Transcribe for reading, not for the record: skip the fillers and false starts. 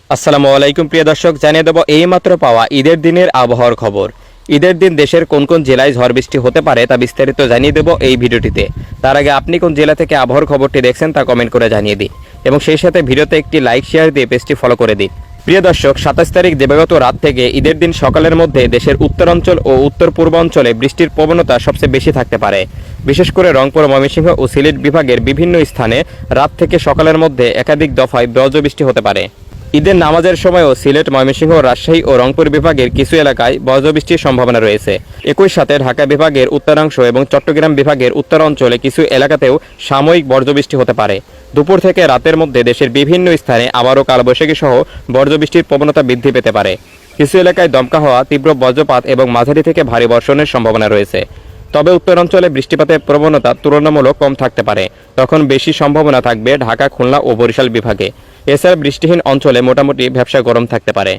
আসসালামু আলাইকুম প্রিয় দর্শক, জানিয়ে দেব এইমাত্র পাওয়া ঈদের দিনের আবহাওয়ার খবর। ঈদের দিন দেশের কোন কোন জেলায় ঝড় বৃষ্টি হতে পারে তা বিস্তারিত জানিয়ে দেব এই ভিডিওটিতে। তার আগে আপনি কোন জেলা থেকে আবহাওয়ার খবরটি দেখছেন তা কমেন্ট করে জানিয়ে দিন এবং সেই সাথে ভিডিওতে একটি লাইক শেয়ার দিয়ে পেজটি ফলো করে দিন। প্রিয় দর্শক, 27 তারিখ দিবাগত রাত থেকে ঈদের দিন সকালের মধ্যে দেশের উত্তরাঞ্চল ও উত্তর পূর্বাঞ্চলে বৃষ্টির প্রবণতা সবচেয়ে বেশি থাকতে পারে। বিশেষ করে রংপুর, ময়মনসিংহ ও সিলেট বিভাগের বিভিন্ন স্থানে রাত থেকে সকালের মধ্যে একাধিক দফায় বজ্রবৃষ্টি হতে পারে। ঈদের নামাজের সময়ও সিলেট, ময়মনসিংহ, রাজশাহী ও রংপুর বিভাগের কিছু এলাকায় বজ্রবৃষ্টির সম্ভাবনা রয়েছে। একই সাথে ঢাকা বিভাগের উত্তরাংশ এবং চট্টগ্রাম বিভাগের উত্তর অঞ্চলে কিছু এলাকাতেও সাময়িক বজ্রবৃষ্টি হতে পারে। দুপুর থেকে রাতের মধ্যে দেশের বিভিন্ন স্থানে আবারও কালবৈশাখী সহ বজ্রবৃষ্টির প্রবণতা বৃদ্ধি পেতে পারে। কিছু এলাকায় দমকা হওয়া, তীব্র বজ্রপাত এবং মাঝারি থেকে ভারী বর্ষণের সম্ভাবনা রয়েছে। তবে উত্তরাঞ্চলে বৃষ্টিপাতের প্রবণতা তুলনামূলক কম থাকতে পারে। তখন বেশি সম্ভাবনা থাকবে ঢাকা, খুলনা ও বরিশাল বিভাগে। এছাড়া বৃষ্টিহীন অঞ্চলে মোটামুটি ভ্যাপসা গরম থাকতে পারে।